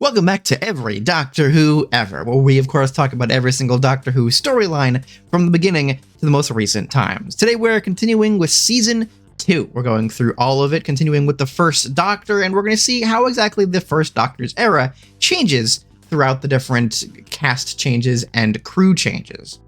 Welcome back to Every Doctor Who Ever, where we of course talk about every single Doctor Who storyline from the beginning to the most recent times. Today we're continuing with Season 2. We're going through all of it, continuing with the First Doctor, and we're going to see how exactly the First Doctor's era changes throughout the different cast changes and crew changes.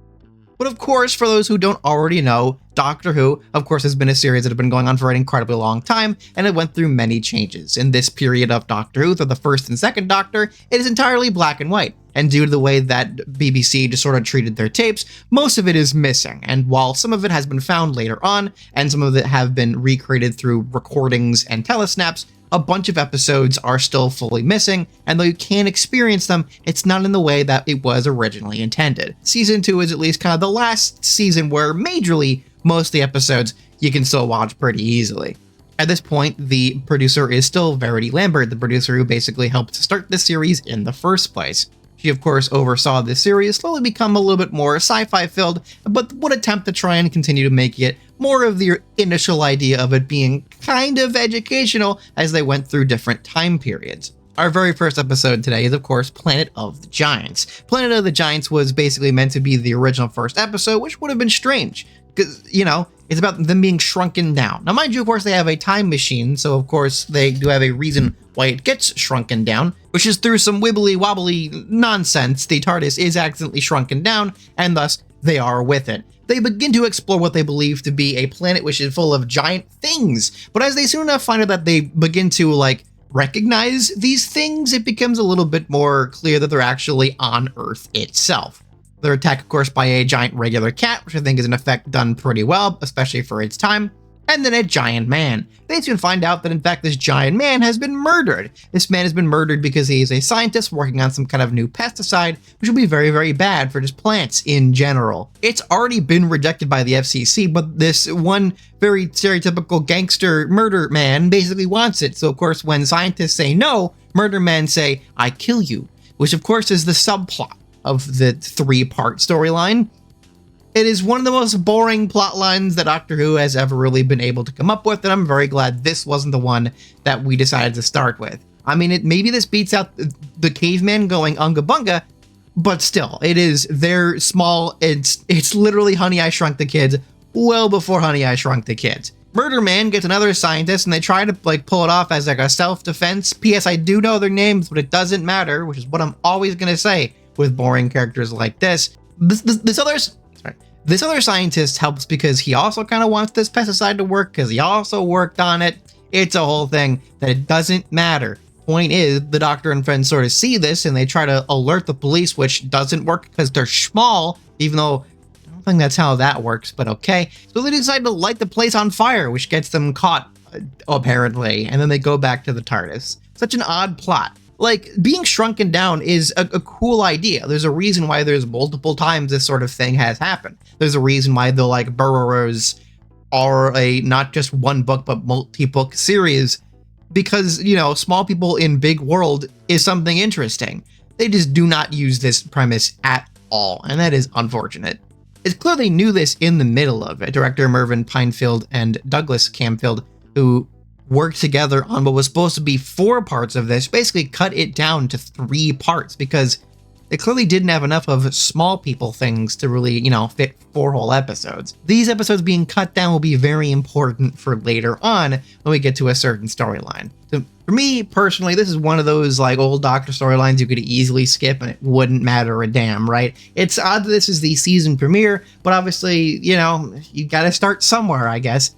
But of course, for those who don't already know, Doctor Who, of course, has been a series that has been going on for an incredibly long time, and it went through many changes. In this period of Doctor Who, through the first and second Doctor, it is entirely black and white, and due to the way that BBC just sort of treated their tapes, most of it is missing, and while some of it has been found later on, and some of it have been recreated through recordings and telesnaps, a bunch of episodes are still fully missing, and though you can experience them, it's not in the way that it was originally intended. Season 2 is at least kind of the last season where majorly most of the episodes you can still watch pretty easily. At this point, the producer is still Verity Lambert, the producer who basically helped to start this series in the first place. She, of course, oversaw this series slowly become a little bit more sci-fi filled, but would attempt to try and continue to make it more of the initial idea of it being kind of educational as they went through different time periods. Our very first episode today is, of course, Planet of the Giants. Planet of the Giants was basically meant to be the original first episode, which would have been strange, because, you know, it's about them being shrunken down. Now, mind you, of course, they have a time machine, so of course they do have a reason why it gets shrunken down, which is through some wibbly-wobbly nonsense. The TARDIS is accidentally shrunken down, and thus they are with it. They begin to explore what they believe to be a planet which is full of giant things, but as they soon enough find out that they begin to, recognize these things, it becomes a little bit more clear that they're actually on Earth itself. They're attacked, of course, by a giant regular cat, which I think is an effect done pretty well, especially for its time, and then a giant man. They soon find out that, in fact, this giant man has been murdered. This man has been murdered because he is a scientist working on some kind of new pesticide, which will be very, very bad for just plants in general. It's already been rejected by the FCC, but this one very stereotypical gangster murder man basically wants it. So, of course, when scientists say no, murder men say, "I kill you," which, of course, is the subplot of the three-part storyline. It is one of the most boring plot lines that Doctor Who has ever really been able to come up with, and I'm very glad this wasn't the one that we decided to start with. I mean, maybe this beats out the caveman going unga bunga, but still, they're small, it's literally Honey, I Shrunk the Kids, well before Honey, I Shrunk the Kids. Murder Man gets another scientist, and they try to pull it off as a self-defense. P.S. I do know their names, but it doesn't matter, which is what I'm always gonna say with boring characters like this. This other scientist helps because he also kind of wants this pesticide to work because he also worked on it. It's a whole thing that it doesn't matter. Point is, the Doctor and friends sort of see this and they try to alert the police, which doesn't work because they're small, even though I don't think that's how that works, but okay. So they decide to light the place on fire, which gets them caught, apparently, and then they go back to the TARDIS. Such an odd plot. Being shrunken down is a cool idea. There's a reason why there's multiple times this sort of thing has happened. There's a reason why the Burrows are a not just one book, but multi-book series. Because, small people in big world is something interesting. They just do not use this premise at all, and that is unfortunate. It clearly knew this in the middle of it. Director Mervyn Pinefield and Douglas Camfield, who worked together on what was supposed to be 4 parts of this, basically cut it down to 3 parts because they clearly didn't have enough of small people things to really, fit 4 whole episodes. These episodes being cut down will be very important for later on when we get to a certain storyline. So for me, personally, this is one of those old Doctor storylines you could easily skip and it wouldn't matter a damn, right? It's odd that this is the season premiere, but obviously, you gotta start somewhere, I guess.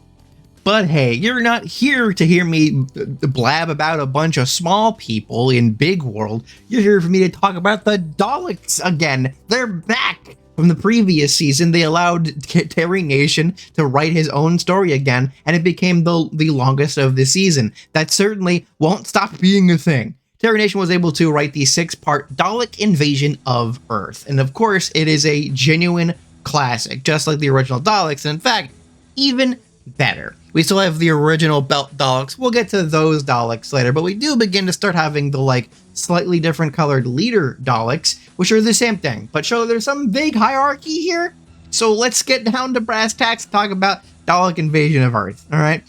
But hey, you're not here to hear me blab about a bunch of small people in Big World. You're here for me to talk about the Daleks again. They're back! From the previous season, they allowed Terry Nation to write his own story again, and it became the longest of the season. That certainly won't stop being a thing. Terry Nation was able to write the 6-part Dalek Invasion of Earth. And of course, it is a genuine classic, just like the original Daleks, and in fact, even better. We still have the original belt Daleks. We'll get to those Daleks later, but we do begin to start having the slightly different colored leader Daleks, which are the same thing, but show there's some vague hierarchy here. So let's get down to brass tacks and talk about Dalek Invasion of Earth, all right?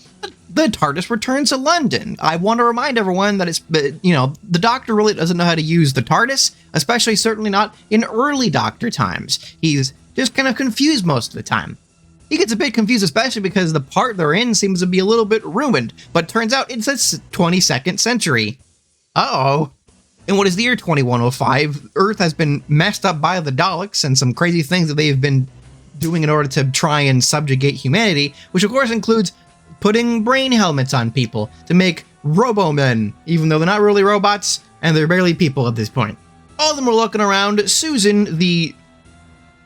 the TARDIS returns to London. I want to remind everyone that the Doctor really doesn't know how to use the TARDIS, especially certainly not in early Doctor times. He's just kind of confused most of the time. He gets a bit confused, especially because the part they're in seems to be a little bit ruined, but turns out it's the 22nd century. Uh-oh. In what is the year 2105, Earth has been messed up by the Daleks and some crazy things that they've been doing in order to try and subjugate humanity, which of course includes putting brain helmets on people to make robo-men, even though they're not really robots and they're barely people at this point. All of them are looking around. Susan, the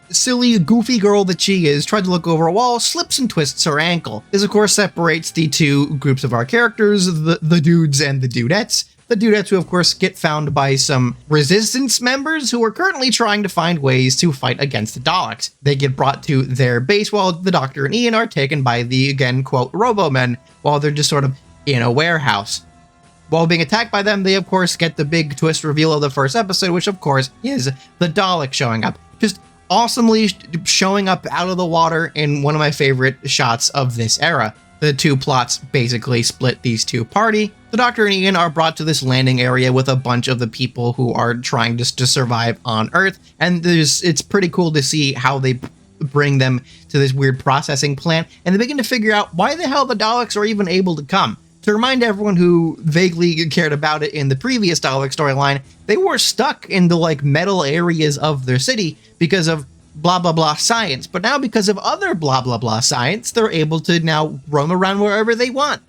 silly, goofy girl that she is, tried to look over a wall, slips and twists her ankle. This, of course, separates the two groups of our characters, the dudes and the dudettes. The dudettes who, of course, get found by some resistance members who are currently trying to find ways to fight against the Daleks. They get brought to their base while the Doctor and Ian are taken by the, again, quote, robo-men, while they're just sort of in a warehouse. While being attacked by them, they, of course, get the big twist reveal of the first episode, which, of course, is the Dalek showing up. Just awesomely showing up out of the water in one of my favorite shots of this era. The two plots basically split these two party. The Doctor and Ian are brought to this landing area with a bunch of the people who are trying to survive on Earth, and it's pretty cool to see how they bring them to this weird processing plant, and they begin to figure out why the hell the Daleks are even able to come. To remind everyone who vaguely cared about it in the previous Dalek storyline, they were stuck in the metal areas of their city because of blah blah blah science, but now because of other blah blah blah science, they're able to now roam around wherever they want.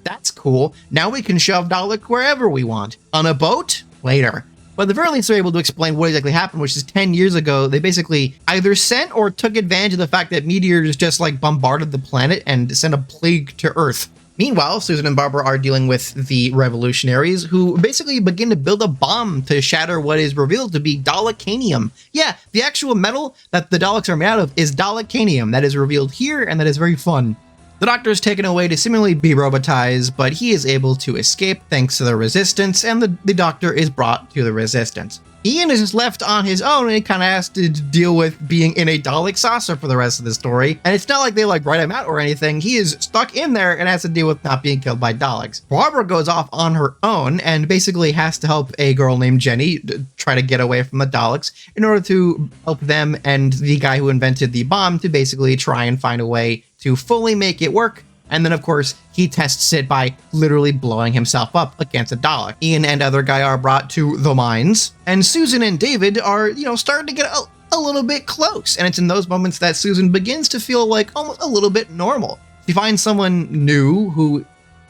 That's cool. Now we can shove Dalek wherever we want. On a boat? Later. But at the very least, they're able to explain what exactly happened, which is 10 years ago, they basically either sent or took advantage of the fact that meteors just bombarded the planet and sent a plague to Earth. Meanwhile, Susan and Barbara are dealing with the revolutionaries, who basically begin to build a bomb to shatter what is revealed to be Dalekanium. Yeah, the actual metal that the Daleks are made out of is Dalekanium. That is revealed here, and that is very fun. The Doctor is taken away to seemingly be robotized, but he is able to escape thanks to the Resistance, and the Doctor is brought to the Resistance. Ian is just left on his own, and he kind of has to deal with being in a Dalek saucer for the rest of the story. And it's not like they write him out or anything. He is stuck in there and has to deal with not being killed by Daleks. Barbara goes off on her own and basically has to help a girl named Jenny try to get away from the Daleks in order to help them and the guy who invented the bomb to basically try and find a way to fully make it work. And then, of course, he tests it by literally blowing himself up against a Dalek. Ian and other guy are brought to the mines, and Susan and David are, starting to get a little bit close. And it's in those moments that Susan begins to feel almost a little bit normal. She finds someone new who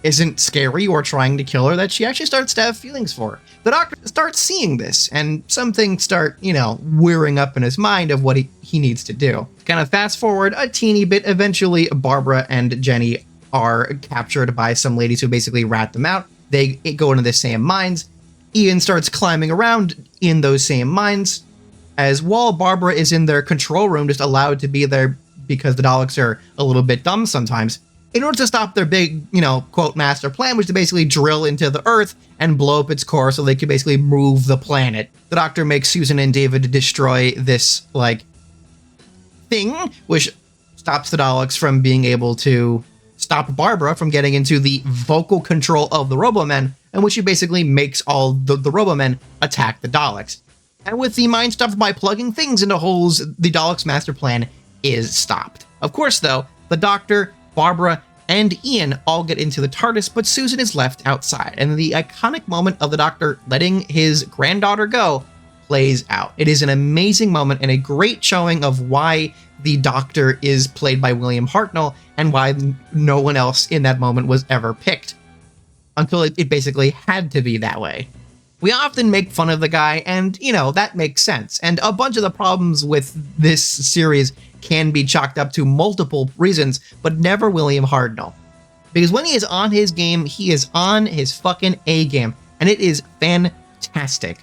isn't scary or trying to kill her that she actually starts to have feelings for. The Doctor starts seeing this, and some things start, whirring up in his mind of what he needs to do. Kind of fast forward a teeny bit, eventually Barbara and Jenny are captured by some ladies who basically rat them out. They go into the same mines. Ian starts climbing around in those same mines, as while Barbara is in their control room, just allowed to be there because the Daleks are a little bit dumb sometimes, in order to stop their big, quote, master plan, which is to basically drill into the Earth and blow up its core so they can basically move the planet. The Doctor makes Susan and David destroy this, thing, which stops the Daleks from being able to stop Barbara from getting into the vocal control of the Robomen, and which she basically makes all the Robomen attack the Daleks. And with the mind stopped by plugging things into holes, the Daleks' master plan is stopped. Of course, though, the Doctor, Barbara, and Ian all get into the TARDIS, but Susan is left outside, and the iconic moment of the Doctor letting his granddaughter go plays out. It is an amazing moment and a great showing of why the Doctor is played by William Hartnell and why no one else in that moment was ever picked. Until it basically had to be that way. We often make fun of the guy, and, that makes sense. And a bunch of the problems with this series can be chalked up to multiple reasons, but never William Hartnell. Because when he is on his game, he is on his fucking A game, and it is fantastic.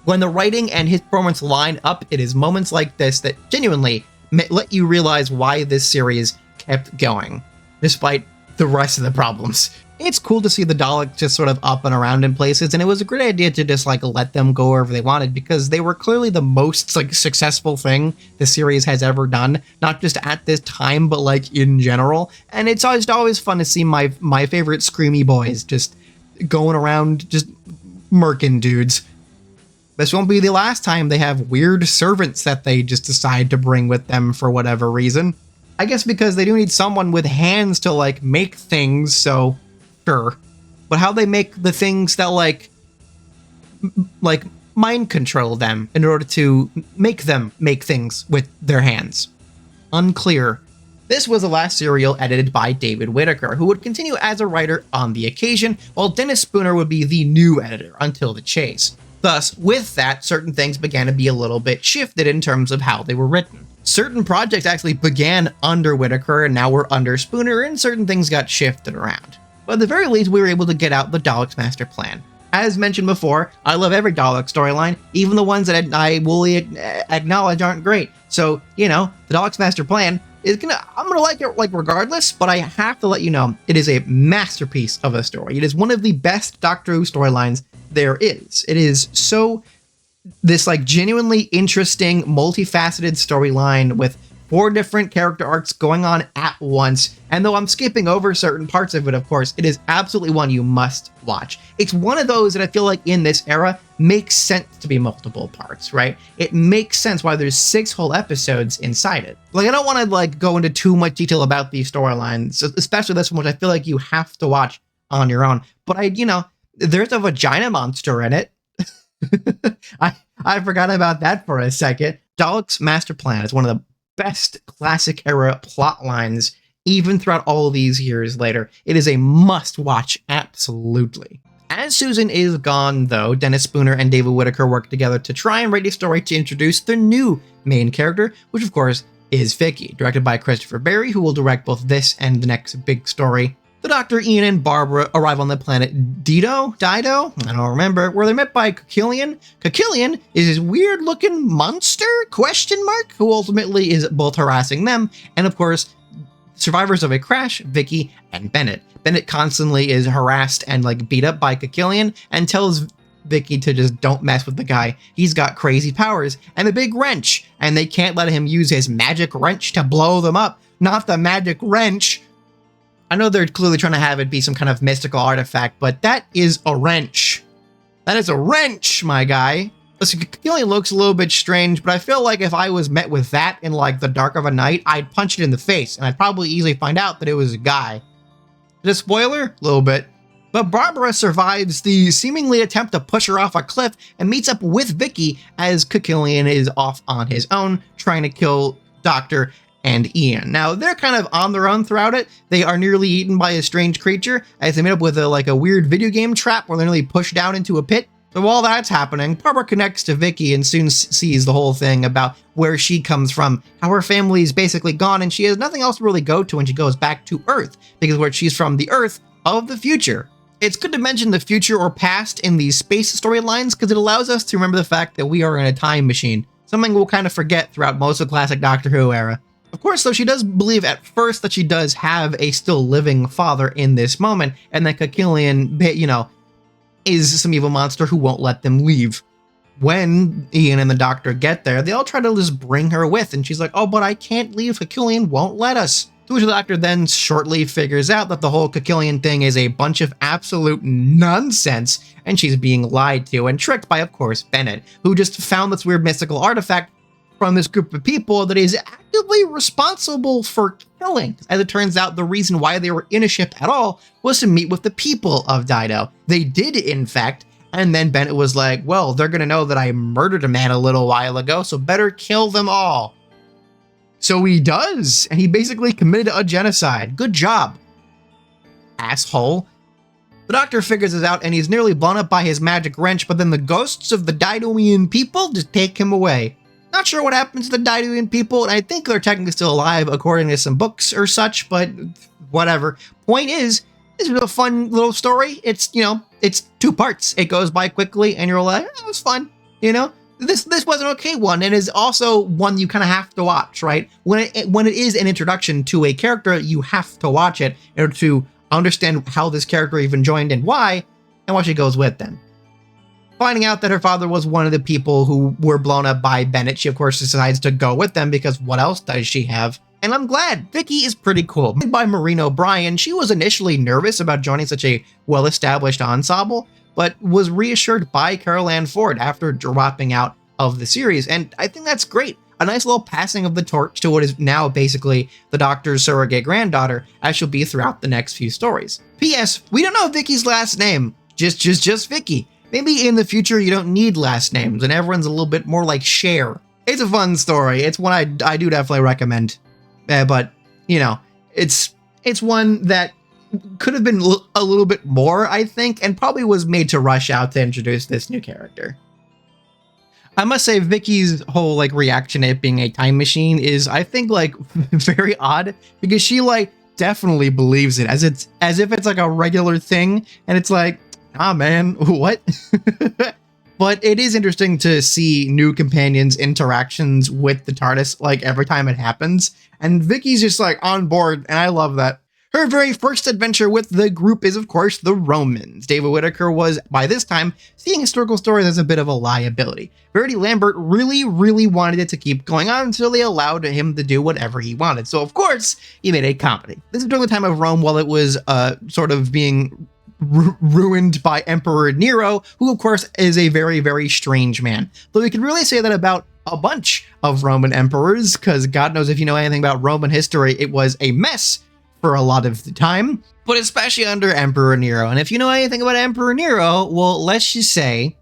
When the writing and his performance line up, it is moments like this that genuinely let you realize why this series kept going, despite the rest of the problems. It's cool to see the Daleks just sort of up and around in places, and it was a great idea to just like let them go wherever they wanted, because they were clearly the most like successful thing the series has ever done, not just at this time, but like in general. And it's always fun to see my favorite screamy boys just going around just murking dudes. This won't be the last time they have weird servants that they just decide to bring with them for whatever reason. I guess because they do need someone with hands to like make things, so sure. But how they make the things that like mind control them in order to make them make things with their hands? Unclear. This was the last serial edited by David Whitaker, who would continue as a writer on the occasion, while Dennis Spooner would be the new editor until the chase. Thus, with that, certain things began to be a little bit shifted in terms of how they were written. Certain projects actually began under Whitaker and now were under Spooner, and certain things got shifted around. But at the very least, we were able to get out the Daleks Master Plan. As mentioned before, I love every Dalek storyline, even the ones that I will acknowledge aren't great. So, you know, the Daleks Master Plan I'm gonna like it like regardless, but I have to let you know, it is a masterpiece of a story. It is one of the best Doctor Who storylines there is. It is so this like genuinely interesting, multifaceted storyline with 4 different character arcs going on at once. And though I'm skipping over certain parts of it, of course, it is absolutely one you must watch. It's one of those that I feel like in this era makes sense to be multiple parts, right? It makes sense why there's 6 whole episodes inside it. Like, I don't want to like go into too much detail about these storylines, especially this one, which I feel like you have to watch on your own. But there's a vagina monster in it. I forgot about that for a second. Daleks Master Plan is one of the best classic era plot lines, even throughout all these years later. It is a must watch, absolutely. As Susan is gone, though, Dennis Spooner and David Whitaker work together to try and write a story to introduce the new main character, which of course is Vicky, directed by Christopher Barry, who will direct both this and the next big story. The Doctor, Ian, and Barbara arrive on the planet Dido? I don't remember, where they're met by Kekillian. Kekillian is this weird-looking monster, ? Who ultimately is both harassing them, and of course, survivors of a crash, Vicky and Bennett. Bennett constantly is harassed and like beat up by Kekillian and tells Vicky to just don't mess with the guy. He's got crazy powers and a big wrench, and they can't let him use his magic wrench to blow them up. Not the magic wrench. I know they're clearly trying to have it be some kind of mystical artifact, but that is a wrench. That is a wrench, my guy. Listen, Kekillian looks a little bit strange, but I feel like if I was met with that in like the dark of a night, I'd punch it in the face, and I'd probably easily find out that it was a guy. Is it a spoiler? A little bit. But Barbara survives the seemingly attempt to push her off a cliff and meets up with Vicky as Kekillian is off on his own, trying to kill Doctor and Ian. Now, they're kind of on their own throughout it. They are nearly eaten by a strange creature as they meet up with a weird video game trap where they're nearly pushed down into a pit. So while that's happening, Barbara connects to Vicky and soon sees the whole thing about where she comes from, how her family is basically gone, and she has nothing else to really go to when she goes back to Earth, because where she's from, the Earth of the future. It's good to mention the future or past in these space storylines because it allows us to remember the fact that we are in a time machine, something we'll kind of forget throughout most of the classic Doctor Who era. Of course, though, she does believe at first that she does have a still living father in this moment, and that Kekillian, is some evil monster who won't let them leave. When Ian and the Doctor get there, they all try to just bring her with, and she's like, oh, but I can't leave, Kekillian won't let us. To which the Doctor then shortly figures out that the whole Kekillian thing is a bunch of absolute nonsense, and she's being lied to and tricked by, of course, Bennett, who just found this weird mystical artifact from this group of people that is actively responsible for killing. As it turns out, the reason why they were in a ship at all was to meet with the people of Dido. They did, in fact, and then Bennett was like, well, they're gonna know that I murdered a man a little while ago, so better kill them all. So he does, and he basically committed a genocide. Good job, asshole. The Doctor figures this out, and he's nearly blown up by his magic wrench, but then the ghosts of the Didoian people just take him away. Not sure what happens to the Didoian people, and I think they're technically still alive according to some books or such, but whatever. Point is, this is a fun little story. It's, it's 2 parts. It goes by quickly, and you're like, it was fun, This was an okay one, and is also one you kind of have to watch, right? When it is an introduction to a character, you have to watch it in order to understand how this character even joined and why, and why she goes with them. Finding out that her father was one of the people who were blown up by Bennett, she of course decides to go with them because what else does she have? And I'm glad. Vicky is pretty cool. Played by Maureen O'Brien, she was initially nervous about joining such a well-established ensemble, but was reassured by Carol Ann Ford after dropping out of the series, and I think that's great. A nice little passing of the torch to what is now basically the Doctor's surrogate granddaughter, as she'll be throughout the next few stories. P.S. We don't know Vicky's last name. Just Vicky. Maybe in the future you don't need last names and everyone's a little bit more like Cher. It's a fun story. It's one I do definitely recommend. But, you know, it's one that could have been a little bit more, I think, and probably was made to rush out to introduce this new character. I must say Vicky's whole like reaction to it being a time machine is, I think, like very odd, because she like definitely believes it as if it's like a regular thing, and it's like, ah man, what? But it is interesting to see new companions' interactions with the TARDIS like every time it happens, and Vicky's just like on board, and I love that. Her very first adventure with the group is, of course, the Romans. David Whittaker was, by this time, seeing historical stories as a bit of a liability. Verity Lambert really wanted it to keep going on until they allowed him to do whatever he wanted. So, of course, he made a comedy. This is during the time of Rome while it was sort of being ruined by Emperor Nero, who, of course, is a very strange man. Though we could really say that about a bunch of Roman emperors, because God knows if you know anything about Roman history, it was a mess for a lot of the time, but especially under Emperor Nero. And if you know anything about Emperor Nero, well, let's just say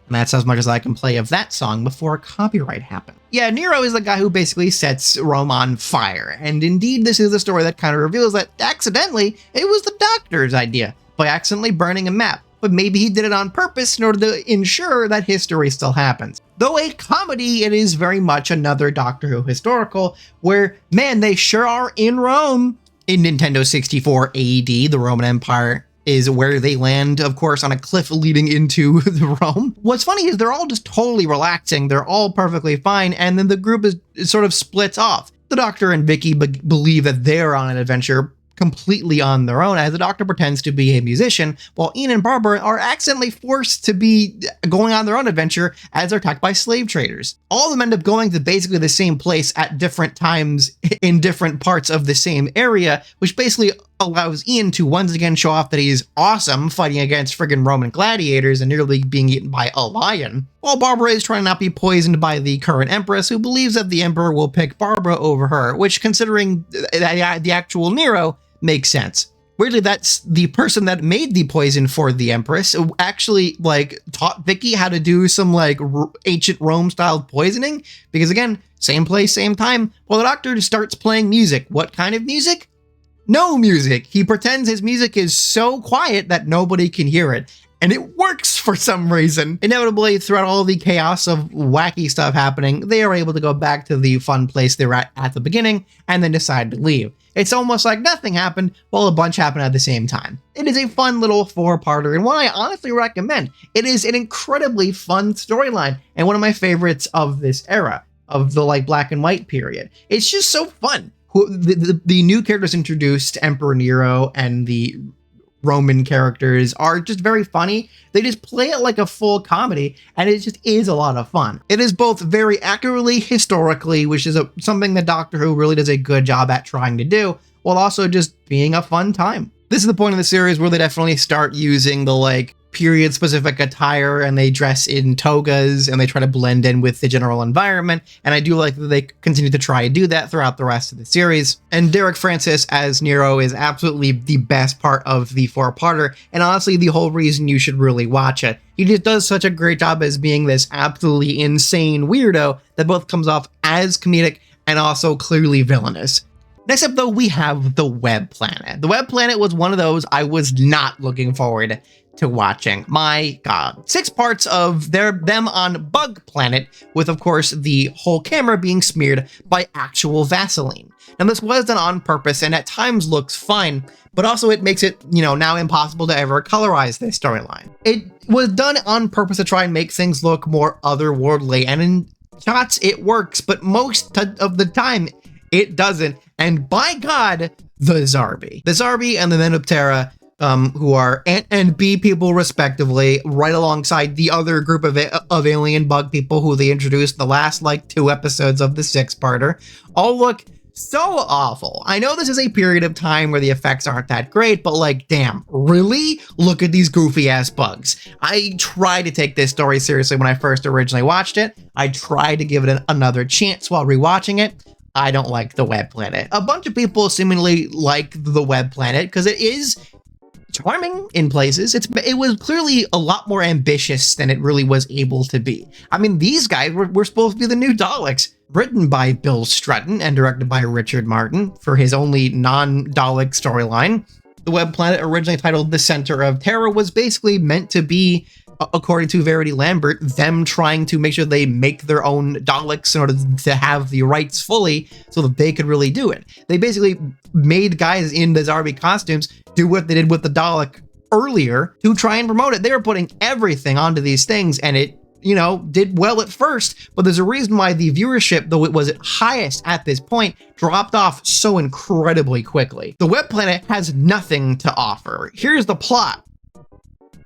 and that's as much as I can play of that song before copyright happened. Yeah, Nero is the guy who basically sets Rome on fire, and indeed this is the story that kind of reveals that accidentally it was the Doctor's idea by accidentally burning a map. But maybe he did it on purpose in order to ensure that history still happens. Though a comedy, it is very much another Doctor Who historical, where, man, they sure are in Rome. In Nintendo 64 AD, the Roman Empire is where they land, of course, on a cliff leading into the Rome. What's funny is they're all just totally relaxing, they're all perfectly fine, and then the group is sort of splits off. The Doctor and Vicky believe that they're on an adventure completely on their own, as the Doctor pretends to be a musician, while Ian and Barbara are accidentally forced to be going on their own adventure as they're attacked by slave traders. All of them end up going to basically the same place at different times in different parts of the same area, which basically allows Ian to once again show off that he's awesome fighting against friggin' Roman gladiators and nearly being eaten by a lion, while Barbara is trying to not be poisoned by the current Empress, who believes that the Emperor will pick Barbara over her, which, considering the actual Nero, makes sense. Weirdly, that's the person that made the poison for the Empress who actually like taught Vicky how to do some like ancient Rome style poisoning, because again, same place, same time. Well, the Doctor starts playing music. What kind of music? No music. He pretends his music is so quiet that nobody can hear it. And it works for some reason. Inevitably, throughout all the chaos of wacky stuff happening, they are able to go back to the fun place they were at the beginning and then decide to leave. It's almost like nothing happened while a bunch happened at the same time. It is a fun little four-parter and one I honestly recommend. It is an incredibly fun storyline and one of my favorites of this era, of the like black and white period. It's just so fun. The new characters introduced, Emperor Nero and the Roman characters, are just very funny. They just play it like a full comedy, and it just is a lot of fun. It is both very accurately historically, which is something that Doctor Who really does a good job at trying to do, while also just being a fun time. This is the point in the series where they definitely start using the like period specific attire, and they dress in togas and they try to blend in with the general environment, and I do like that they continue to try and do that throughout the rest of the series. And Derek Francis as Nero is absolutely the best part of the four-parter, and honestly the whole reason you should really watch it. He just does such a great job as being this absolutely insane weirdo that both comes off as comedic and also clearly villainous. Next up, though, we have the Web Planet. The Web Planet was one of those I was not looking forward to watching. My God. 6 parts of them on Bug Planet, with, of course, the whole camera being smeared by actual Vaseline. Now, this was done on purpose and at times looks fine, but also it makes it, now impossible to ever colorize this storyline. It was done on purpose to try and make things look more otherworldly, and shots it works, but most of the time it doesn't. And by God, the Zarbi and the Menoptera, who are Ant and Bee people respectively, right alongside the other group of alien bug people who they introduced in the last like 2 episodes of the 6-parter, all look so awful. I know this is a period of time where the effects aren't that great, but like, damn, really? Look at these goofy ass bugs. I tried to take this story seriously when I first originally watched it. I tried to give it another chance while rewatching it. I don't like the Web Planet. A bunch of people seemingly like the Web Planet because it is charming in places. It was clearly a lot more ambitious than it really was able to be. I mean, these guys were supposed to be the new Daleks, written by Bill Strutton and directed by Richard Martin for his only non-Dalek storyline. The Web Planet, originally titled The Center of Terror, was basically meant to be, according to Verity Lambert, them trying to make sure they make their own Daleks in order to have the rights fully so that they could really do it. They basically made guys in the Zarbi costumes do what they did with the Dalek earlier to try and promote it. They were putting everything onto these things, and it, you know, did well at first, but there's a reason why the viewership, though it was at highest at this point, dropped off so incredibly quickly. The Web Planet has nothing to offer. Here's the plot.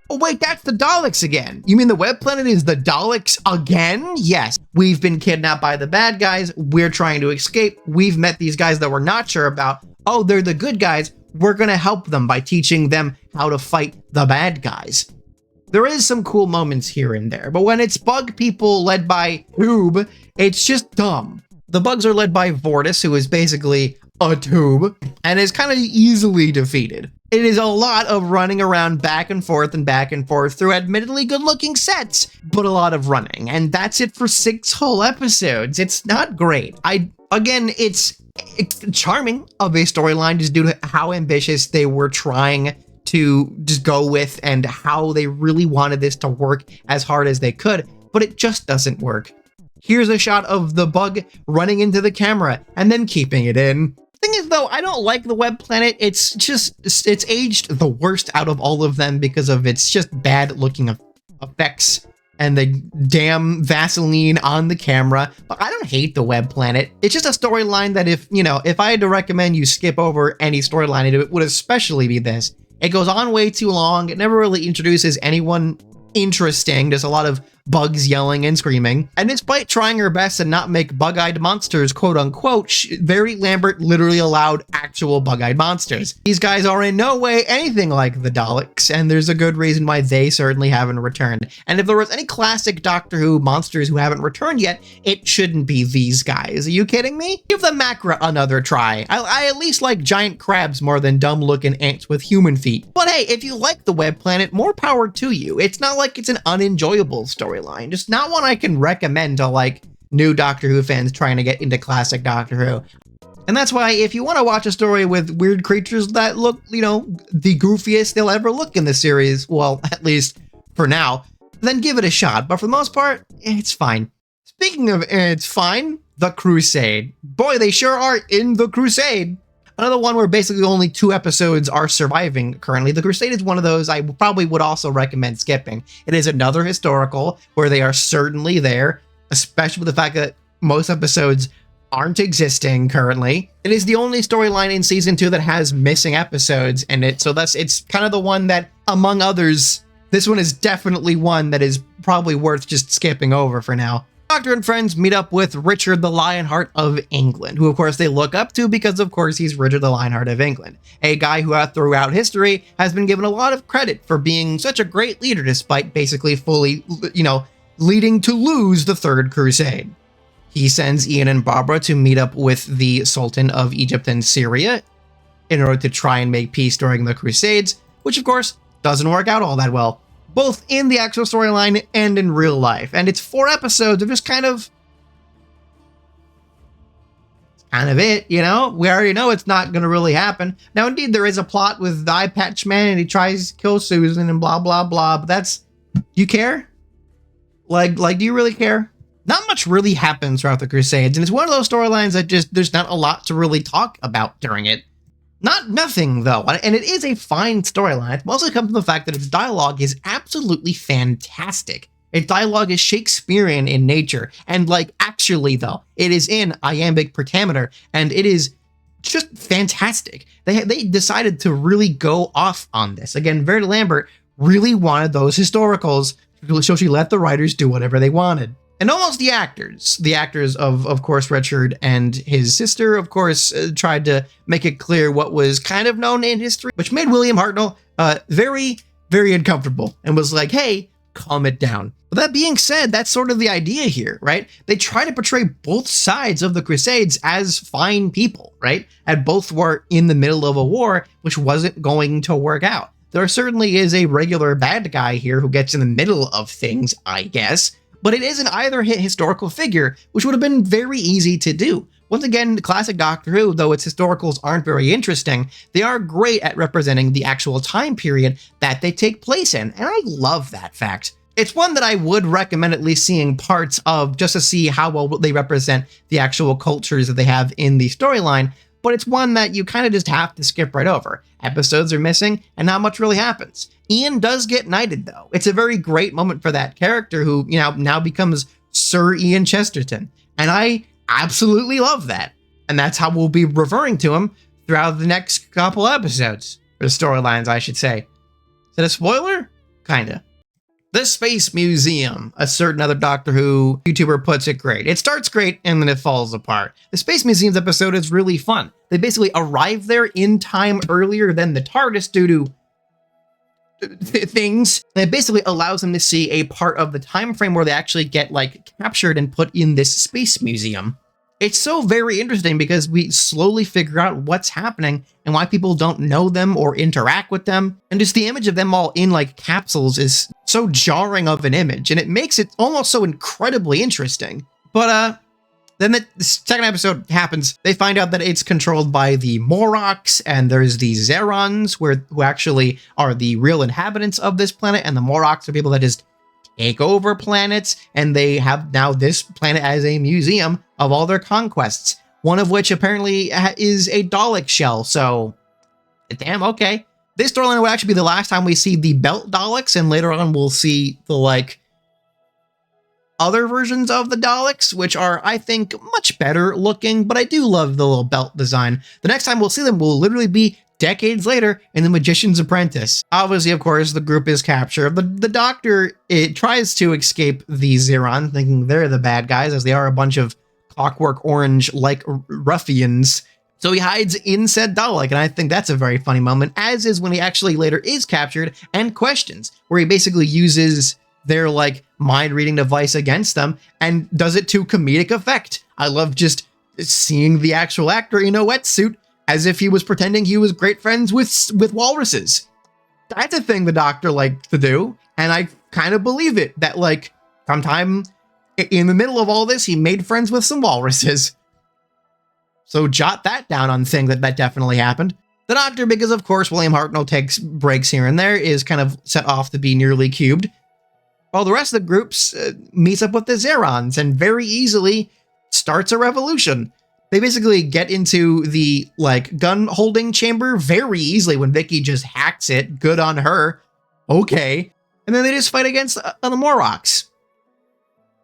Oh wait, that's the Daleks again. You mean the Web Planet is the Daleks again? Yes, we've been kidnapped by the bad guys. We're trying to escape. We've met these guys that we're not sure about. Oh, they're the good guys. We're gonna help them by teaching them how to fight the bad guys. There is some cool moments here and there, but when it's bug people led by Tube, it's just dumb. The bugs are led by Vortis, who is basically a tube, and is kind of easily defeated. It is a lot of running around back and forth through admittedly good-looking sets, but a lot of running, and that's it for 6 whole episodes. It's not great. Again, it's charming of a storyline just due to how ambitious they were trying to just go with and how they really wanted this to work as hard as they could, but it just doesn't work. Here's a shot of the bug running into the camera and then keeping it in. Thing is, though, I don't like the Web Planet. It's aged the worst out of all of them because of its just bad looking effects and the damn Vaseline on the camera. But I don't hate the Web Planet. It's just a storyline that if I had to recommend you skip over any storyline, it would especially be this. It goes on way too long. It never really introduces anyone interesting. There's a lot of bugs yelling and screaming. And despite trying her best to not make bug-eyed monsters, quote unquote, Verity Lambert literally allowed actual bug-eyed monsters. These guys are in no way anything like the Daleks, and there's a good reason why they certainly haven't returned. And if there was any classic Doctor Who monsters who haven't returned yet, it shouldn't be these guys. Are you kidding me? Give the Macra another try. I at least like giant crabs more than dumb-looking ants with human feet. But hey, if you like the Web Planet, more power to you. It's not like it's an unenjoyable storyline. Just not one I can recommend to like new Doctor Who fans trying to get into classic Doctor Who. And that's why if you want to watch a story with weird creatures that look, the goofiest they'll ever look in the series, well, at least for now, then give it a shot. But for the most part, it's fine. Speaking of it's fine, The Crusade. Boy, they sure are in The Crusade. Another one where basically only 2 episodes are surviving currently. The Crusade is one of those I probably would also recommend skipping. It is another historical where they are certainly there, especially with the fact that most episodes aren't existing currently. It is the only storyline in season 2 that has missing episodes in it, so it's kind of the one that, among others, this one is definitely one that is probably worth just skipping over for now. Doctor and friends meet up with Richard the Lionheart of England, who of course they look up to because of course he's Richard the Lionheart of England, a guy who throughout history has been given a lot of credit for being such a great leader despite basically fully, leading to lose the Third Crusade. He sends Ian and Barbara to meet up with the Sultan of Egypt and Syria in order to try and make peace during the Crusades, which of course doesn't work out all that well, both in the actual storyline and in real life. And it's 4 episodes of just kind of it, We already know it's not going to really happen. Now, indeed, there is a plot with the Eye Patch Man and he tries to kill Susan and blah, blah, blah. But do you care? Like, do you really care? Not much really happens throughout the Crusades. And it's one of those storylines that there's not a lot to really talk about during it. Nothing, though, and it is a fine storyline. It mostly comes from the fact that its dialogue is absolutely fantastic. Its dialogue is Shakespearean in nature, and, actually, though, it is in iambic pentameter, and it is just fantastic. They decided to really go off on this. Again, Verity Lambert really wanted those historicals, so she let the writers do whatever they wanted. And almost the actors of course, Richard and his sister, of course, tried to make it clear what was kind of known in history, which made William Hartnell very, very uncomfortable and was like, hey, calm it down. But that being said, that's sort of the idea here, right? They try to portray both sides of the Crusades as fine people, right? And both were in the middle of a war, which wasn't going to work out. There certainly is a regular bad guy here who gets in the middle of things, I guess, but it is an either hit historical figure, which would have been very easy to do. Once again, the classic Doctor Who, though its historicals aren't very interesting, they are great at representing the actual time period that they take place in, and I love that fact. It's one that I would recommend at least seeing parts of just to see how well they represent the actual cultures that they have in the storyline, but it's one that you kind of just have to skip right over. Episodes are missing, and not much really happens. Ian does get knighted, though. It's a very great moment for that character who, now becomes Sir Ian Chesterton, and I absolutely love that. And that's how we'll be referring to him throughout the next couple episodes. Or storylines, I should say. Is that a spoiler? Kinda. The Space Museum, a certain other Doctor Who YouTuber puts it great. It starts great and then it falls apart. The Space Museum's episode is really fun. They basically arrive there in time earlier than the TARDIS due to things. And it basically allows them to see a part of the time frame where they actually get captured and put in this space museum. It's so very interesting because we slowly figure out what's happening and why people don't know them or interact with them. And just the image of them all in capsules is so jarring of an image, and it makes it almost so incredibly interesting. But then the second episode happens. They find out that it's controlled by the Morlocks, and there's the Zerons, who actually are the real inhabitants of this planet, and the Morlocks are people that just take over planets, and they have now this planet as a museum of all their conquests, one of which apparently is a Dalek shell, so damn, okay. This storyline will actually be the last time we see the Belt Daleks, and later on we'll see the, other versions of the Daleks, which are, I think, much better looking, but I do love the little belt design. The next time we'll see them will literally be decades later in The Magician's Apprentice. Obviously, of course, the group is captured. The Doctor, it tries to escape the Zeron, thinking they're the bad guys, as they are a bunch of Clockwork Orange-like ruffians. So he hides in said Dalek, and I think that's a very funny moment, as is when he actually later is captured and questions, where he basically uses their mind-reading device against them and does it to comedic effect. I love just seeing the actual actor in a wetsuit as if he was pretending he was great friends with walruses. That's a thing the Doctor liked to do, and I kind of believe it, that sometime in the middle of all this, he made friends with some walruses. So jot that down on thing that definitely happened. The Doctor, because of course William Hartnell takes breaks here and there, is kind of set off to be nearly cubed, while the rest of the groups meets up with the Zerons and very easily starts a revolution. They basically get into the gun holding chamber very easily when Vicky just hacks it. Good on her. Okay. And then they just fight against the Morlocks.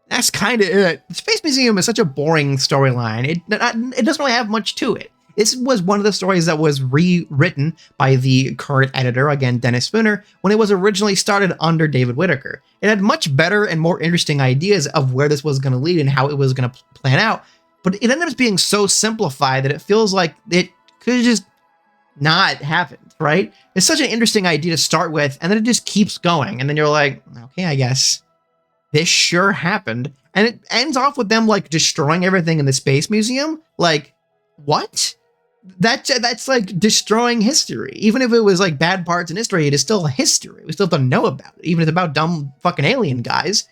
That's kind of it. The Space Museum is such a boring storyline. It doesn't really have much to it. This was one of the stories that was rewritten by the current editor, again, Dennis Spooner, when it was originally started under David Whittaker. It had much better and more interesting ideas of where this was going to lead and how it was going to plan out, but it ended up being so simplified that it feels like it could have just not happened, right? It's such an interesting idea to start with, and then it just keeps going, and then you're like, okay, I guess this sure happened. And it ends off with them destroying everything in the Space Museum. What? That's destroying history. Even if it was bad parts in history, it is still history. We still have to know about it. Even if it's about dumb fucking alien guys.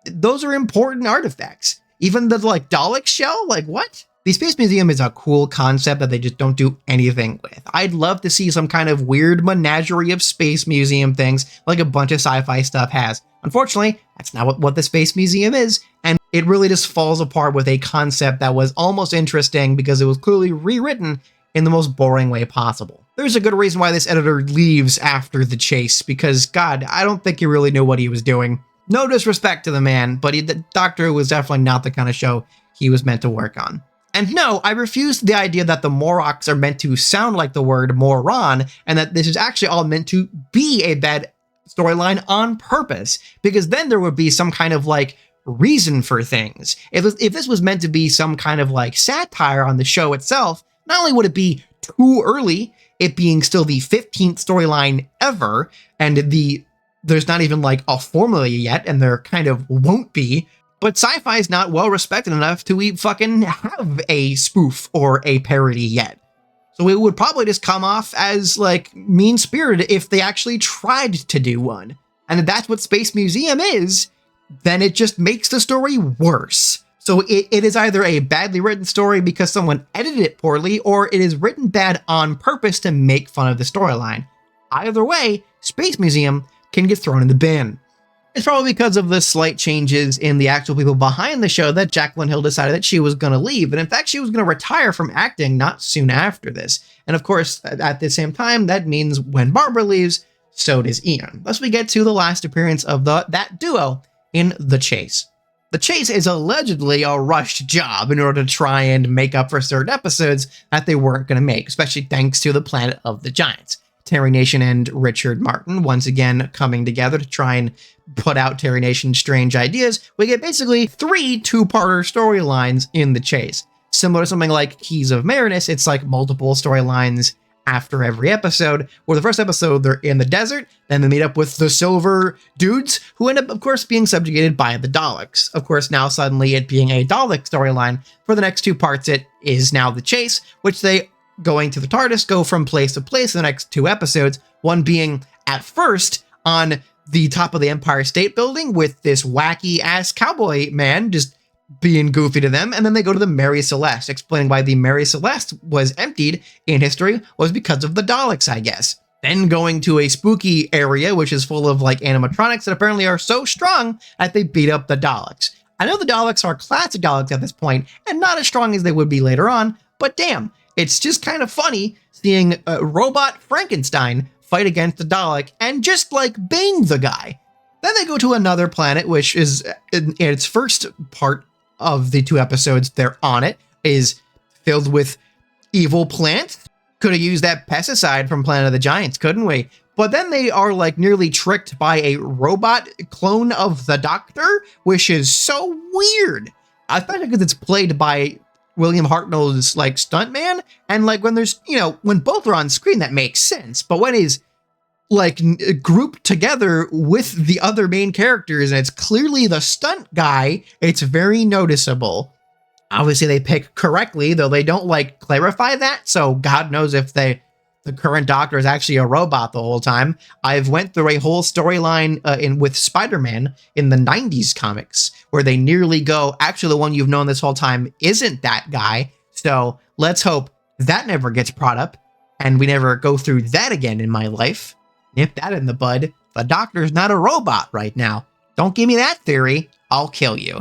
Those are important artifacts. Even the Dalek shell? What? The Space Museum is a cool concept that they just don't do anything with. I'd love to see some kind of weird menagerie of Space Museum things like a bunch of sci-fi stuff has. Unfortunately, that's not what the Space Museum is, and it really just falls apart with a concept that was almost interesting because it was clearly rewritten in the most boring way possible. There's a good reason why this editor leaves after the chase, because, God, I don't think he really knew what he was doing. No disrespect to the man, but the Doctor Who was definitely not the kind of show he was meant to work on. And no, I refuse the idea that the Morlocks are meant to sound like the word moron, and that this is actually all meant to be a bad storyline on purpose, because then there would be some kind of like reason for things. If this was meant to be some kind of like satire on the show itself, not only would it be too early, it being still the 15th storyline ever, and there's not even like a formula yet, and there kind of won't be, but sci-fi is not well respected enough to fucking have a spoof or a parody yet. So it would probably just come off as like mean-spirited if they actually tried to do one. And if that's what Space Museum is, then it just makes the story worse. So it is either a badly written story because someone edited it poorly, or it is written bad on purpose to make fun of the storyline. Either way, Space Museum can get thrown in the bin. It's probably because of the slight changes in the actual people behind the show that Jacqueline Hill decided that she was going to leave. And in fact, she was going to retire from acting not soon after this. And of course, at the same time, that means when Barbara leaves, so does Ian. Thus we get to the last appearance of that duo in The Chase. The Chase is allegedly a rushed job in order to try and make up for certain episodes that they weren't going to make, especially thanks to the Planet of the Giants. Terry Nation and Richard Martin once again coming together to try and put out Terry Nation's strange ideas. We get basically 3 two-parter storylines in The Chase. Similar to something like Keys of Marinus, it's like multiple storylines after every episode, where the first episode they're in the desert, then they meet up with the silver dudes, who end up, of course, being subjugated by the Daleks. Of course, now suddenly it being a Dalek storyline, for the next 2 parts it is now The Chase, which they, going to the TARDIS, go from place to place in the next 2 episodes, one being, at first, on the top of the Empire State Building with this wacky-ass cowboy man just being goofy to them, and then they go to the Mary Celeste, explaining why the Mary Celeste was emptied in history was because of the Daleks, I guess. Then going to a spooky area, which is full of like animatronics that apparently are so strong that they beat up the Daleks. I know the Daleks are classic Daleks at this point, and not as strong as they would be later on, but damn, it's just kind of funny seeing a robot Frankenstein fight against the Dalek and just like bang the guy. Then they go to another planet, which is in its first part of the 2 episodes they're on it, is filled with evil plants. Could have used that pesticide from Planet of the Giants, couldn't we? But then they are like nearly tricked by a robot clone of the Doctor, which is so weird. Especially because it's played by William Hartnell's like stuntman, and like when there's, when both are on screen, that makes sense. But when he's like grouped together with the other main characters and it's clearly the stunt guy, it's very noticeable. Obviously they pick correctly, though they don't like clarify that, so God knows if the current Doctor is actually a robot the whole time. I've went through a whole storyline with Spider-Man in the 90s comics where they nearly go, actually the one you've known this whole time isn't that guy, so let's hope that never gets brought up and we never go through that again in my life. Nip that in the bud. The Doctor's not a robot right now. Don't give me that theory. I'll kill you.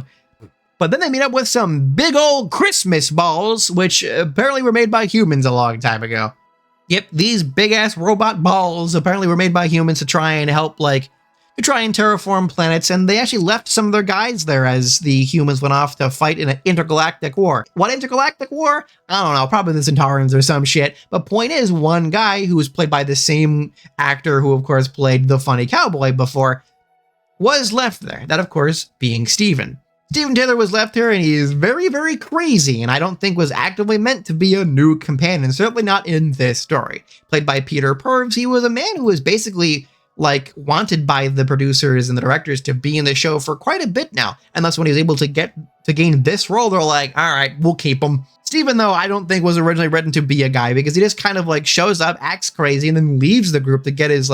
But then they meet up with some big old Christmas balls, which apparently were made by humans a long time ago. Yep, these big ass robot balls apparently were made by humans to try and help, to try and terraform planets, and they actually left some of their guys there as the humans went off to fight in an intergalactic war. What intergalactic war? I don't know, probably the Centaurians or some shit. But point is, one guy who was played by the same actor who, of course, played the funny cowboy before, was left there. That, of course, being Steven. Steven Taylor was left here, and he is very, very crazy, and I don't think was actively meant to be a new companion, certainly not in this story. Played by Peter Purves, he was a man who was basically wanted by the producers and the directors to be in the show for quite a bit now. And that's when he was able to gain this role. They're like, all right, we'll keep him. Steven, though, I don't think was originally written to be a guy, because he just kind of shows up, acts crazy, and then leaves the group to get his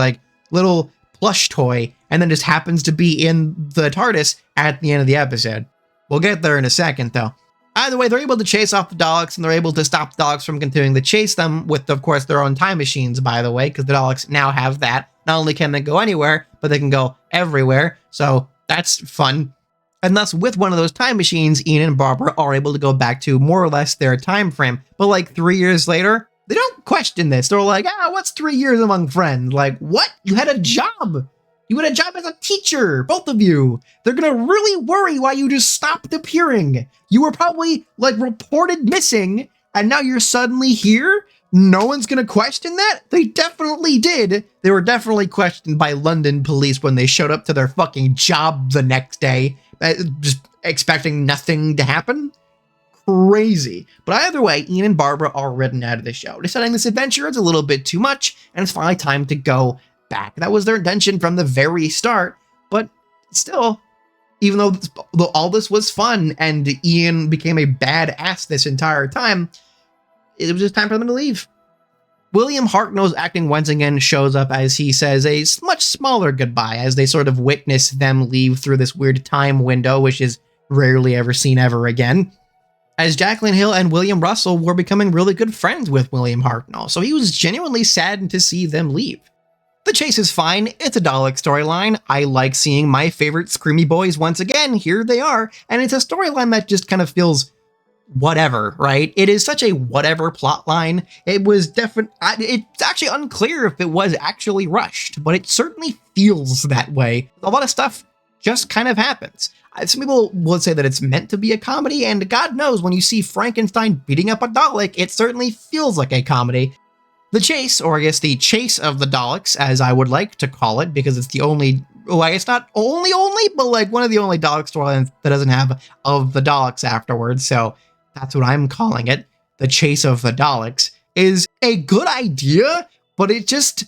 little plush toy, and then just happens to be in the TARDIS at the end of the episode. We'll get there in a second, though. Either way, they're able to chase off the Daleks, and they're able to stop the Daleks from continuing to chase them with, of course, their own time machines, by the way, because the Daleks now have that. Not only can they go anywhere, but they can go everywhere, so that's fun. And thus, with one of those time machines, Ian and Barbara are able to go back to more or less their time frame. But 3 years later, they don't question this. They're like, what's 3 years among friends? What? You had a job. You had a job as a teacher, both of you. They're gonna really worry why you just stopped appearing. You were probably, like, reported missing, and now you're suddenly here? No one's gonna question that? They definitely did. They were definitely questioned by London police when they showed up to their fucking job the next day, just expecting nothing to happen. Crazy. But either way, Ian and Barbara are written out of the show, deciding this adventure is a little bit too much, and it's finally time to go back. That was their intention from the very start, but still, even though all this was fun and Ian became a badass this entire time, it was just time for them to leave. William Hartnell's acting once again shows up as he says a much smaller goodbye as they sort of witness them leave through this weird time window, which is rarely ever seen ever again. As Jacqueline Hill and William Russell were becoming really good friends with William Hartnell, so he was genuinely saddened to see them leave. The chase is fine, it's a Dalek storyline, I like seeing my favorite Screamy Boys once again, here they are, and it's a storyline that just kind of feels whatever, right? It is such a whatever plotline. It was it's actually unclear if it was actually rushed, but it certainly feels that way. A lot of stuff just kind of happens. Some people would say that it's meant to be a comedy, and God knows when you see Frankenstein beating up a Dalek, it certainly feels like a comedy. The chase, or I guess the chase of the Daleks, as I would like to call it, because it's the only, well, I guess not only, but like one of the only Dalek storylines that doesn't have of the Daleks afterwards, so that's what I'm calling it. The chase of the Daleks is a good idea, but it just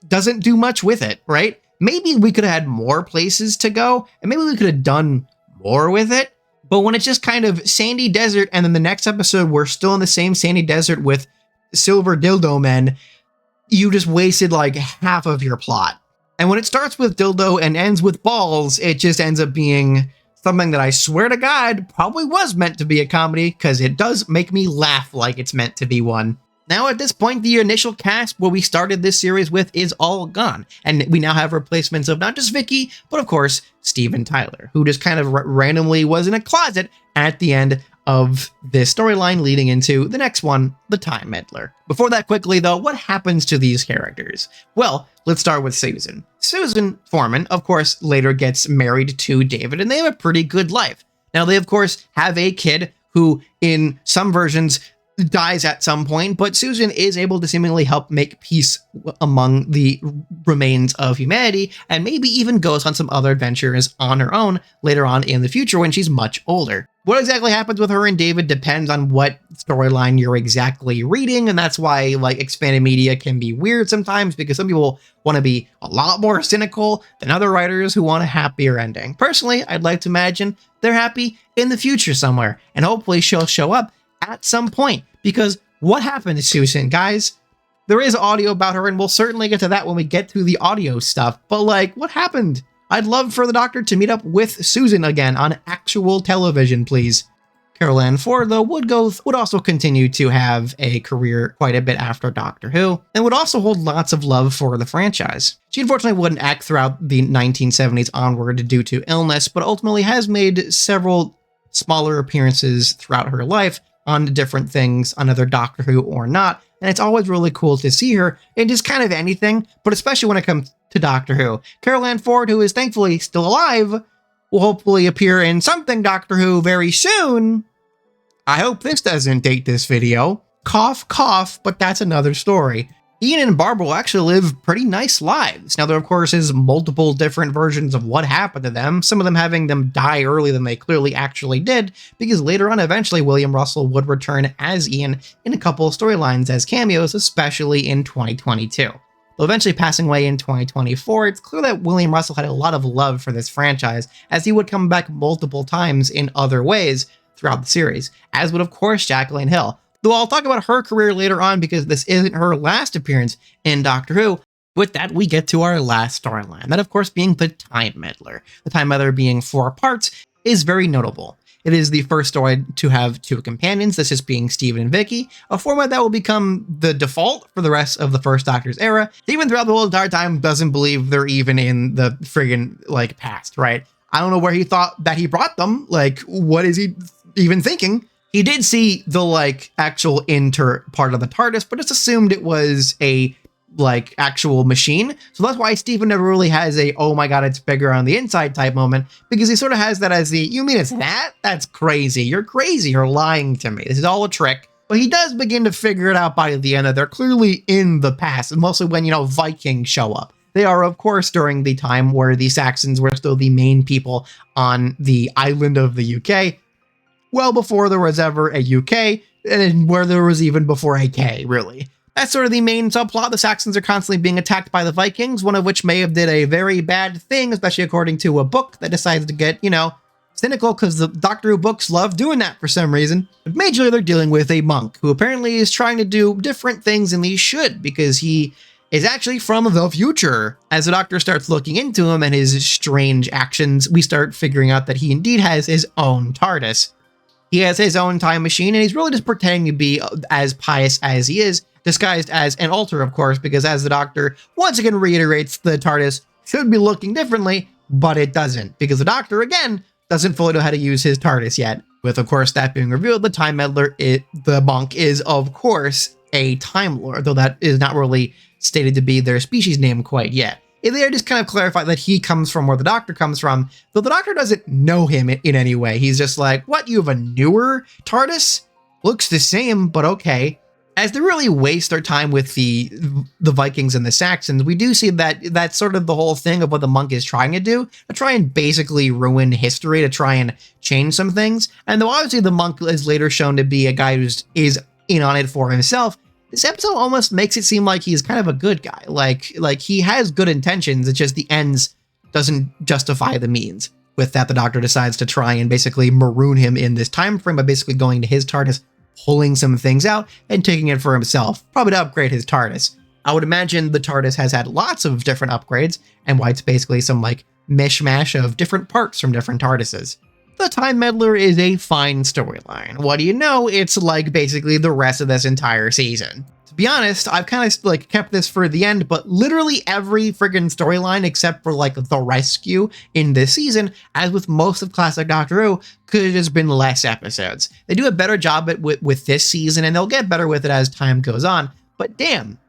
doesn't do much with it, right? Maybe we could have had more places to go, and maybe we could have done more with it, but when it's just kind of sandy desert, and then the next episode we're still in the same sandy desert with silver dildo men, you just wasted like half of your plot. And when it starts with dildo and ends with balls, it just ends up being something that I swear to God probably was meant to be a comedy, because it does make me laugh like it's meant to be one. Now at this point, the initial cast where we started this series with is all gone, and we now have replacements of not just Vicky, but of course Steven Tyler, who just kind of randomly was in a closet at the end of this storyline leading into the next one, the Time Meddler. Before that, quickly though, what happens to these characters? Well, let's start with Susan. Susan Foreman, of course, later gets married to David, and they have a pretty good life. Now they, of course, have a kid who, in some versions, dies at some point, but Susan is able to seemingly help make peace among the remains of humanity, and maybe even goes on some other adventures on her own later on in the future when she's much older. What exactly happens with her and David depends on what storyline you're exactly reading, and that's why like expanded media can be weird sometimes, because some people want to be a lot more cynical than other writers who want a happier ending. Personally, I'd like to imagine they're happy in the future somewhere, and hopefully she'll show up at some point, because what happened to Susan, guys? There is audio about her, and we'll certainly get to that when we get through the audio stuff, but like, what happened? I'd love for the Doctor to meet up with Susan again on actual television, please. Carol Ann Ford, though, would also continue to have a career quite a bit after Doctor Who, and would also hold lots of love for the franchise. She unfortunately wouldn't act throughout the 1970s onward due to illness, but ultimately has made several smaller appearances throughout her life on different things, on other Doctor Who or not, and it's always really cool to see her in just kind of anything, but especially when it comes to Doctor Who. Carol Ann Ford, who is thankfully still alive, will hopefully appear in something Doctor Who very soon. I hope this doesn't date this video. Cough, cough, but that's another story. Ian and Barbara will actually live pretty nice lives. Now, there, of course, is multiple different versions of what happened to them, some of them having them die earlier than they clearly actually did, because later on, eventually, William Russell would return as Ian in a couple of storylines as cameos, especially in 2022. Though eventually passing away in 2024, it's clear that William Russell had a lot of love for this franchise, as he would come back multiple times in other ways throughout the series, as would, of course, Jacqueline Hill. Though I'll talk about her career later on because this isn't her last appearance in Doctor Who. With that, we get to our last storyline, that of course being the Time Meddler. The Time Meddler being 4 parts is very notable. It is the first story to have 2 companions, this is being Steven and Vicky, a format that will become the default for the rest of the first Doctor's era. Steven throughout the whole entire time doesn't believe they're even in the friggin' like past, right? I don't know where he thought that he brought them, like what is he even thinking? He did see the like actual inter part of the TARDIS, but just assumed it was a like actual machine. So that's why Stephen never really has a, oh my god, it's bigger on the inside type moment, because he sort of has that as the, you mean it's that? That's crazy. You're crazy. You're lying to me. This is all a trick. But he does begin to figure it out by the end that they're clearly in the past, and mostly when, Vikings show up. They are, of course, during the time where the Saxons were still the main people on the island of the UK, well before there was ever a UK, and where there was even before a K, really. That's sort of the main subplot. The Saxons are constantly being attacked by the Vikings, one of which may have did a very bad thing, especially according to a book that decides to get, cynical, because the Doctor Who books love doing that for some reason. But majorly they're dealing with a monk, who apparently is trying to do different things than he should, because he is actually from the future. As the Doctor starts looking into him and his strange actions, we start figuring out that he indeed has his own TARDIS. He has his own time machine, and he's really just pretending to be as pious as he is, disguised as an altar, of course, because as the Doctor once again reiterates, the TARDIS should be looking differently, but it doesn't, because the Doctor, again, doesn't fully know how to use his TARDIS yet. With, of course, that being revealed, the Time Meddler, the monk, is, of course, a Time Lord, though that is not really stated to be their species name quite yet. They just kind of clarify that he comes from where the Doctor comes from, though the Doctor doesn't know him in any way. He's just like, what, you have a newer TARDIS? Looks the same, but okay. As they really waste their time with the Vikings and the Saxons, we do see that that's sort of the whole thing of what the monk is trying to do, to try and basically ruin history, to try and change some things. And though obviously the monk is later shown to be a guy who's in on it for himself, this episode almost makes it seem like he's kind of a good guy. Like he has good intentions, it's just the ends doesn't justify the means. With that, the Doctor decides to try and basically maroon him in this time frame by basically going to his TARDIS, pulling some things out, and taking it for himself, probably to upgrade his TARDIS. I would imagine the TARDIS has had lots of different upgrades, and why it's basically some mishmash of different parts from different TARDISes. The Time Meddler is a fine storyline. What do you know? It's like basically the rest of this entire season. To be honest, I've kind of kept this for the end, but literally every friggin' storyline except for the rescue in this season, as with most of classic Doctor Who, could have just been less episodes. They do a better job with this season, and they'll get better with it as time goes on, but damn,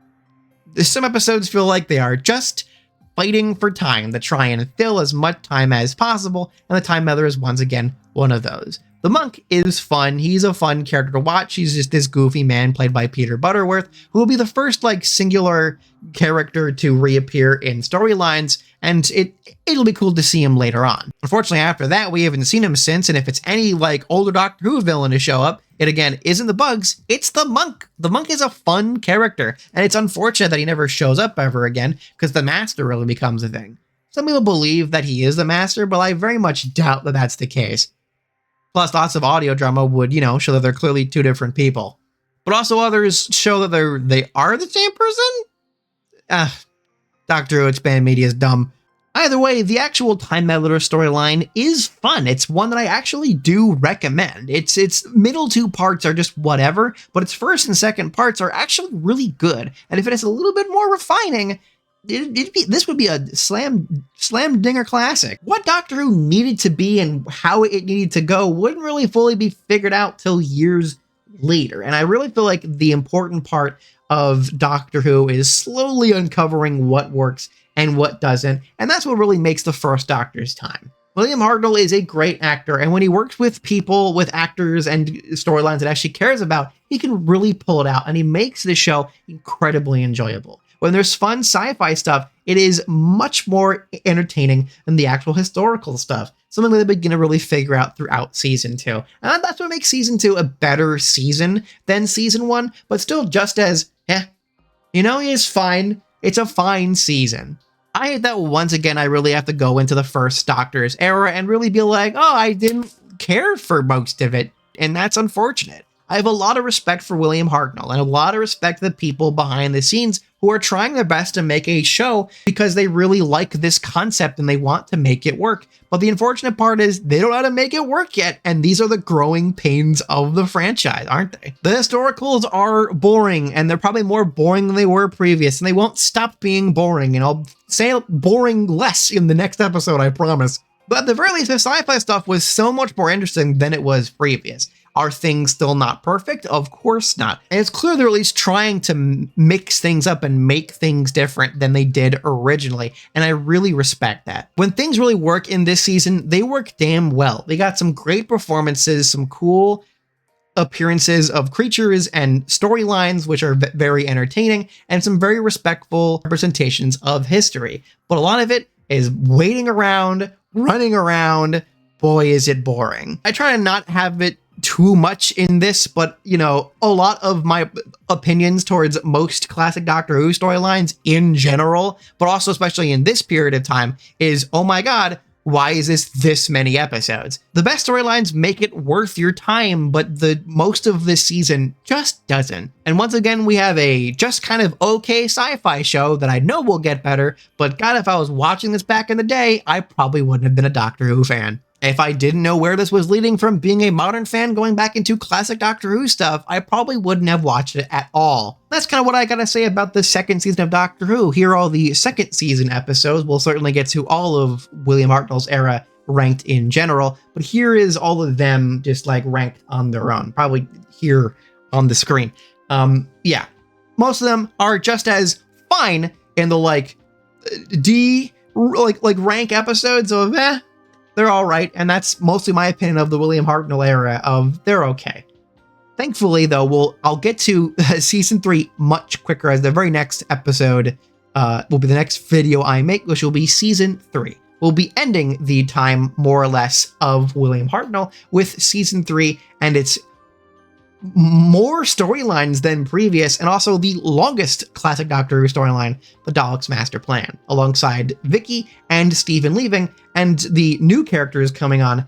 some episodes feel like they are just fighting for time to try and fill as much time as possible, and the Time Meddler is once again one of those. The monk is fun. He's a fun character to watch. He's just this goofy man played by Peter Butterworth, who will be the first singular character to reappear in storylines, and it'll be cool to see him later on. Unfortunately, after that, we haven't seen him since, and if it's any older Doctor Who villain to show up, it again isn't the Bugs, it's the monk. The monk is a fun character, and it's unfortunate that he never shows up ever again, because the Master really becomes a thing. Some people believe that he is the Master, but I very much doubt that that's the case. Plus, lots of audio drama would, show that they're clearly two different people. But also others show that they are the same person? Doctor Who Expanded Media is dumb. Either way, the actual Time Meddler storyline is fun. It's one that I actually do recommend. Its middle two parts are just whatever, but its first and second parts are actually really good. And if it is a little bit more refining, this would be a slam dinger classic. What Doctor Who needed to be and how it needed to go wouldn't really fully be figured out till years later. And I really feel like the important part of Doctor Who is slowly uncovering what works and what doesn't. And that's what really makes the first Doctor's time. William Hartnell is a great actor, and when he works with people, with actors and storylines that actually cares about, he can really pull it out, and he makes the show incredibly enjoyable. When there's fun sci-fi stuff, it is much more entertaining than the actual historical stuff, something that they begin to really figure out throughout season 2. And that's what makes season 2 a better season than season 1, but still just as, it's fine. It's a fine season. I hate that once again I really have to go into the first Doctor's era and really be like, oh, I didn't care for most of it, and that's unfortunate. I have a lot of respect for William Hartnell and a lot of respect for the people behind the scenes who are trying their best to make a show because they really like this concept and they want to make it work. But the unfortunate part is they don't know how to make it work yet, and these are the growing pains of the franchise, aren't they? The historicals are boring, and they're probably more boring than they were previous, and they won't stop being boring, and I'll say boring less in the next episode, I promise. But at the very least, the sci-fi stuff was so much more interesting than it was previous. Are things still not perfect? Of course not. And it's clear they're at least trying to mix things up and make things different than they did originally. And I really respect that. When things really work in this season, they work damn well. They got some great performances, some cool appearances of creatures and storylines, which are very entertaining, and some very respectful representations of history. But a lot of it is waiting around, running around. Boy, is it boring. I try to not have it too much in this, but you know, a lot of my opinions towards most classic Doctor Who storylines in general, but also especially in this period of time, is, oh my god, why is this many episodes? The best storylines make it worth your time, but the most of this season just doesn't. And once again, we have a just kind of okay sci-fi show that I know will get better, but god, if I was watching this back in the day, I probably wouldn't have been a Doctor Who fan. If I didn't know where this was leading from being a modern fan going back into classic Doctor Who stuff, I probably wouldn't have watched it at all. That's kind of what I gotta say about the second season of Doctor Who. Here are all the second season episodes. We'll certainly get to all of William Hartnell's era ranked in general, but here is all of them just like ranked on their own, probably here on the screen. Yeah, most of them are just as fine in the like D like rank episodes of they're all right, and that's mostly my opinion of the William Hartnell era of they're okay. Thankfully, though, I'll get to season 3 much quicker, as the very next episode will be the next video I make, which will be season 3. We'll be ending the time, more or less, of William Hartnell with season 3, and its more storylines than previous, and also the longest classic Doctor Who storyline, the Daleks Master Plan, alongside Vicky and Stephen leaving, and the new characters coming on,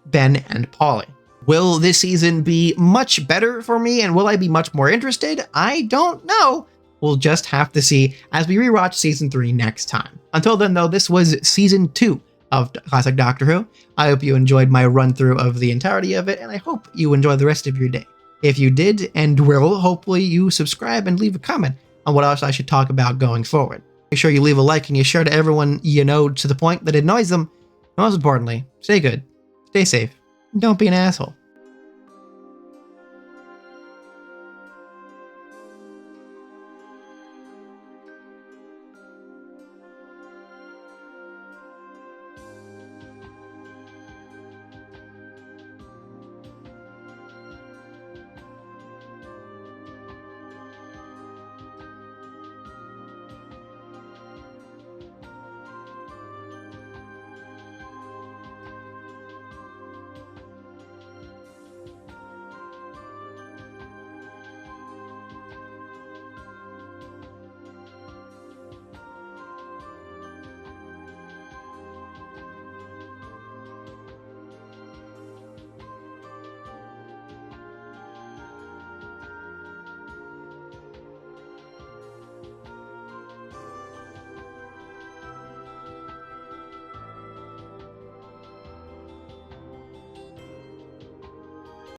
Ben and Polly. Will this season be much better for me, and will I be much more interested? I don't know. We'll just have to see as we rewatch season 3 next time. Until then, though, this was season 2 of classic Doctor Who. I hope you enjoyed my run through of the entirety of it, and I hope you enjoy the rest of your day. If you did and will, hopefully you subscribe and leave a comment on what else I should talk about going forward. Make sure you leave a like and you share to everyone you know to the point that it annoys them. Most importantly, stay good, stay safe, and don't be an asshole.